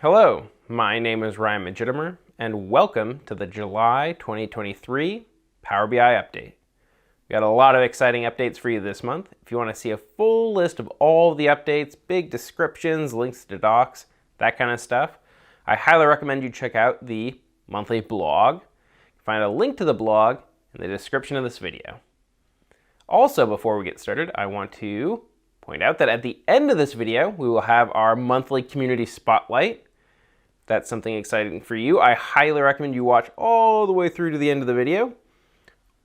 Hello, my name is Ryan Magitimer, and welcome to the July 2023 Power BI Update. We got a lot of exciting updates for you this month. If you want to see a full list of all the updates, big descriptions, links to docs, that kind of stuff, I highly recommend you check out the monthly blog. You can find a link to the blog in the description of this video. Also, before we get started, I want to point out that at the end of this video, we will have our monthly community spotlight. If that's something exciting for you, I highly recommend you watch all the way through to the end of the video.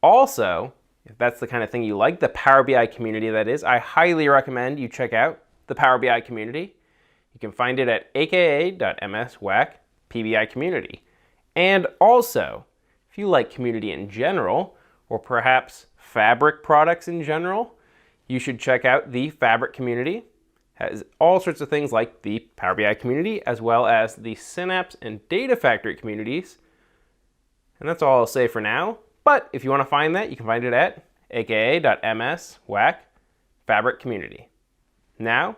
Also, if that's the kind of thing you like, the Power BI community that is, I highly recommend you check out the Power BI community. You can find it at aka.ms/PBI community. And also, if you like community in general, or perhaps Fabric products in general, you should check out the Fabric community. It has all sorts of things like the Power BI community, as well as the Synapse and Data Factory communities. And that's all I'll say for now. But if you want to find that, you can find it at aka.ms/Fabric community. Now,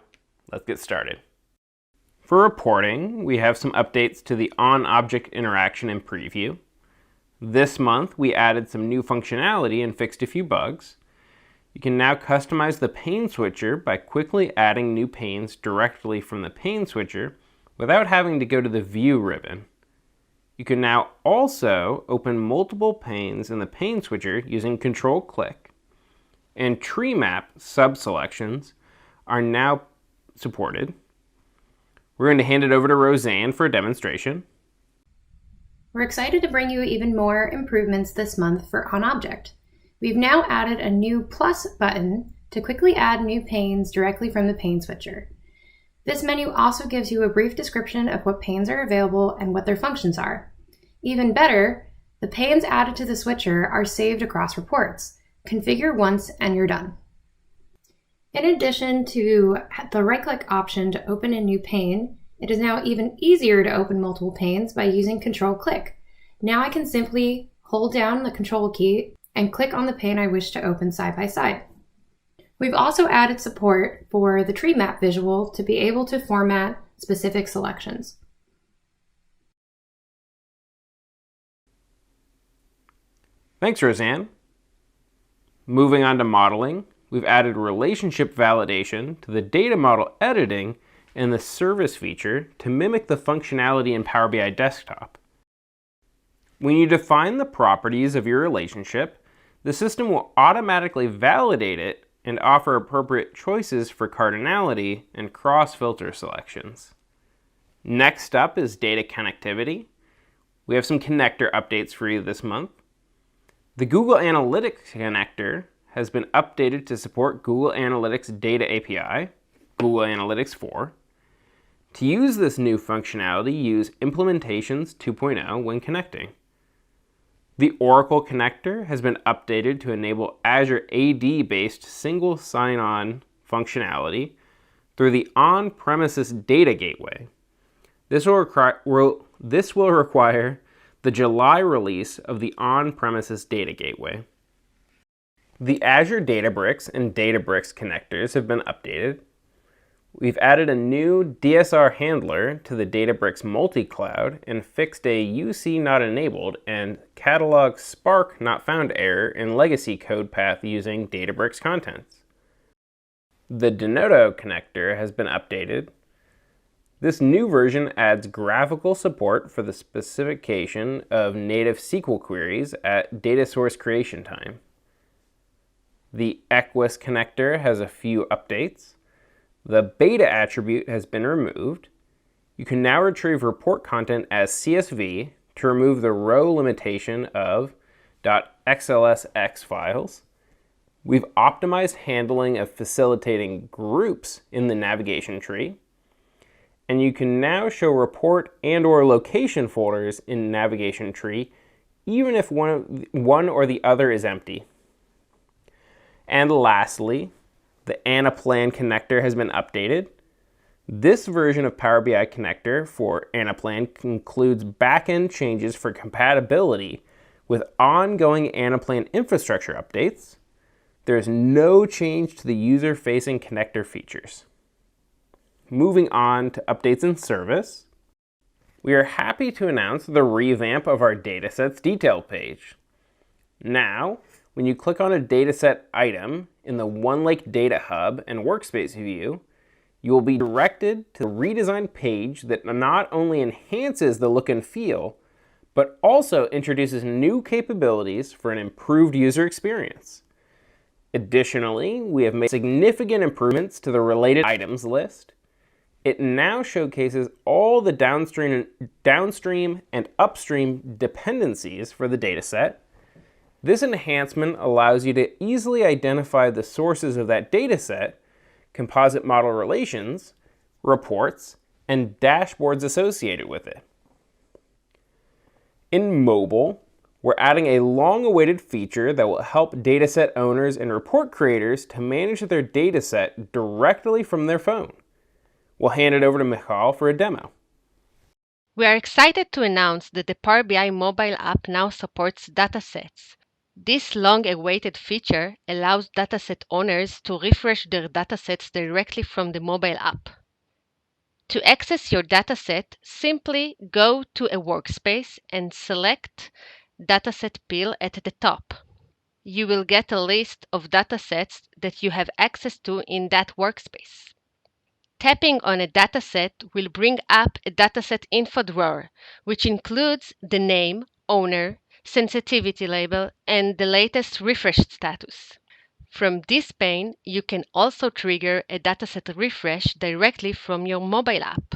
let's get started. For reporting, we have some updates to the on-object interaction in Preview. This month, we added some new functionality and fixed a few bugs. You can now customize the pane switcher by quickly adding new panes directly from the pane switcher without having to go to the View ribbon. You can now also open multiple panes in the pane switcher using Control-Click. And tree map subselections are now supported. We're going to hand it over to Roseanne for a demonstration. We're excited to bring you even more improvements this month for OnObject. We've now added a new plus button to quickly add new panes directly from the pane switcher. This menu also gives you a brief description of what panes are available and what their functions are. Even better, the panes added to the switcher are saved across reports. Configure once and you're done. In addition to the right-click option to open a new pane, it is now even easier to open multiple panes by using Control-Click. Now I can simply hold down the Control key and click on the pane I wish to open side by side. We've also added support for the tree map visual to be able to format specific selections. Thanks, Roseanne. Moving on to modeling, we've added relationship validation to the data model editing and the service feature to mimic the functionality in Power BI Desktop. When you define the properties of your relationship, the system will automatically validate it and offer appropriate choices for cardinality and cross-filter selections. Next up is data connectivity. We have some connector updates for you this month. The Google Analytics connector has been updated to support Google Analytics Data API, Google Analytics 4. To use this new functionality, use Implementations 2.0 when connecting. The Oracle connector has been updated to enable Azure AD-based single sign-on functionality through the on-premises data gateway. This will require the July release of the on-premises data gateway. The Azure Databricks and Databricks connectors have been updated. We've added a new DSR handler to the Databricks multi-cloud and fixed a UC not enabled and catalog Spark not found error in legacy code path using Databricks contents. The Denodo connector has been updated. This new version adds graphical support for the specification of native SQL queries at data source creation time. The Equus connector has a few updates. The beta attribute has been removed. You can now retrieve report content as CSV to remove the row limitation of .xlsx files. We've optimized handling of facilitating groups in the navigation tree. And you can now show report and/or location folders in navigation tree, even if one or the other is empty. And lastly, the Anaplan connector has been updated. This version of Power BI connector for Anaplan includes backend changes for compatibility with ongoing Anaplan infrastructure updates. There is no change to the user-facing connector features. Moving on to updates in service. we are happy to announce the revamp of our datasets detail page. Now, when you click on a dataset item in the OneLake Data Hub and Workspace view, you will be directed to the redesigned page that not only enhances the look and feel, but also introduces new capabilities for an improved user experience. Additionally, we have made significant improvements to the related items list. It now showcases all the downstream and upstream dependencies for the dataset. This enhancement allows you to easily identify the sources of that dataset, composite model relations, reports, and dashboards associated with it. In mobile, we're adding a long-awaited feature that will help dataset owners and report creators to manage their dataset directly from their phone. We'll hand it over to Michal for a demo. We are excited to announce that the Power BI mobile app now supports datasets. This long-awaited feature allows dataset owners to refresh their datasets directly from the mobile app. To access your dataset, simply go to a workspace and select Dataset Peel at the top. You will get a list of datasets that you have access to in that workspace. Tapping on a dataset will bring up a dataset info drawer, which includes the name, owner, sensitivity label, and the latest refresh status. From this pane, you can also trigger a dataset refresh directly from your mobile app.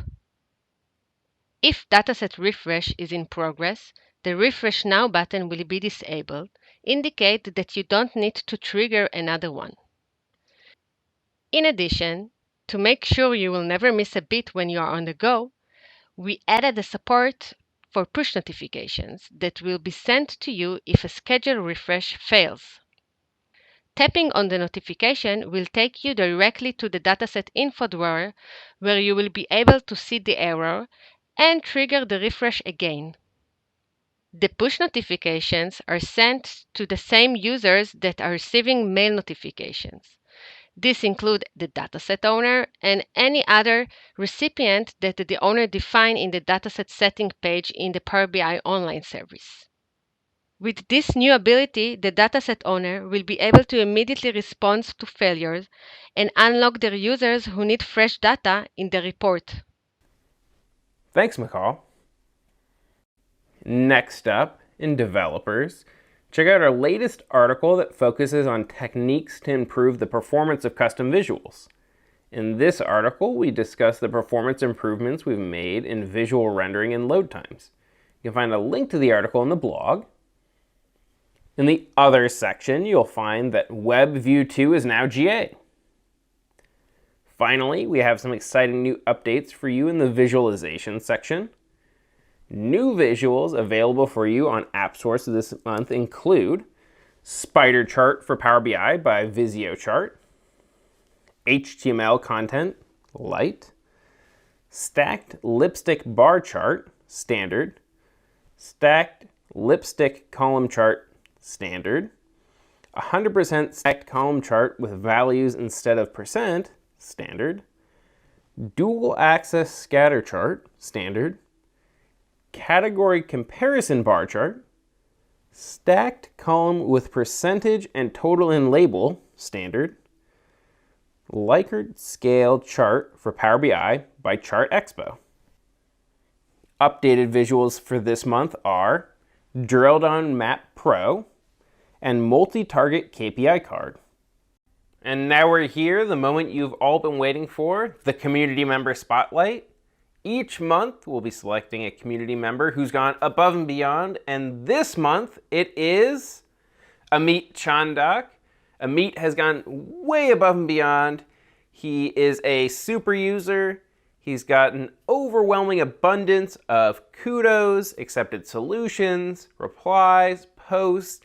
If dataset refresh is in progress, the Refresh Now button will be disabled, indicate that you don't need to trigger another one. In addition, to make sure you will never miss a beat when you are on the go, we added a support for push notifications that will be sent to you if a scheduled refresh fails. Tapping on the notification will take you directly to the dataset info drawer, where you will be able to see the error and trigger the refresh again. The push notifications are sent to the same users that are receiving mail notifications. This includes the dataset owner and any other recipient that the owner defined in the dataset setting page in the Power BI online service. With this new ability, the dataset owner will be able to immediately respond to failures and unlock their users who need fresh data in the report. Thanks, Michal. Next up, in developers, check out our latest article that focuses on techniques to improve the performance of custom visuals. In this article, we discuss the performance improvements we've made in visual rendering and load times. You can find a link to the article in the blog. In the Other section, you'll find that Web View 2 is now GA. Finally, we have some exciting new updates for you in the visualization section. New visuals available for you on AppSource this month include Spider Chart for Power BI by Visio Chart, HTML content, light, Stacked Lipstick Bar Chart, standard, Stacked Lipstick Column Chart, standard, 100% stacked column chart with values instead of percent, standard, Dual Axis Scatter Chart, standard, Category Comparison Bar Chart, Stacked Column with Percentage and Total in Label, standard, Likert Scale Chart for Power BI by Chart Expo. Updated visuals for this month are Drill Down Map Pro and Multi-Target KPI Card. And now we're here, the moment you've all been waiting for, the Community Member Spotlight. Each month, we'll be selecting a community member who's gone above and beyond, and this month, it is Amit Chandak. Amit has gone way above and beyond. He is a super user. He's got an overwhelming abundance of kudos, accepted solutions, replies, posts.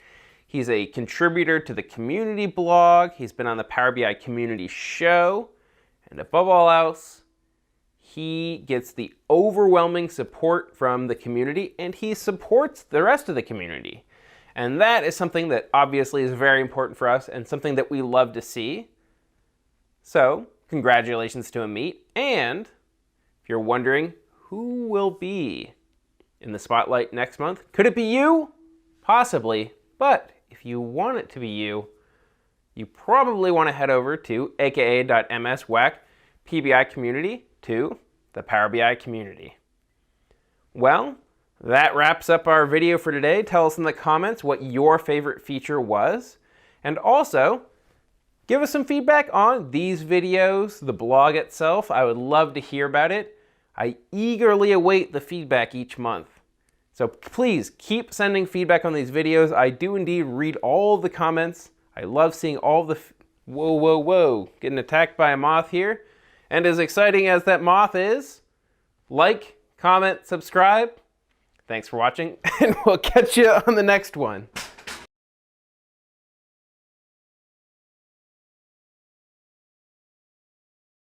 He's a contributor to the community blog. He's been on the Power BI community show. And above all else, he gets the overwhelming support from the community, and he supports the rest of the community. And that is something that obviously is very important for us and something that we love to see. So, congratulations to Amit. And if you're wondering who will be in the spotlight next month? Could it be you? Possibly, but if you want it to be you, you probably want to head over to aka.ms/WAC PBI community to the Power BI community. Well, that wraps up our video for today. Tell us in the comments what your favorite feature was. And also, give us some feedback on these videos, the blog itself. I would love to hear about it. I eagerly await the feedback each month. So please keep sending feedback on these videos. I do indeed read all the comments. I love seeing all the... Whoa. Getting attacked by a moth here. And as exciting as that moth is, like, comment, subscribe. Thanks for watching, and we'll catch you on the next one.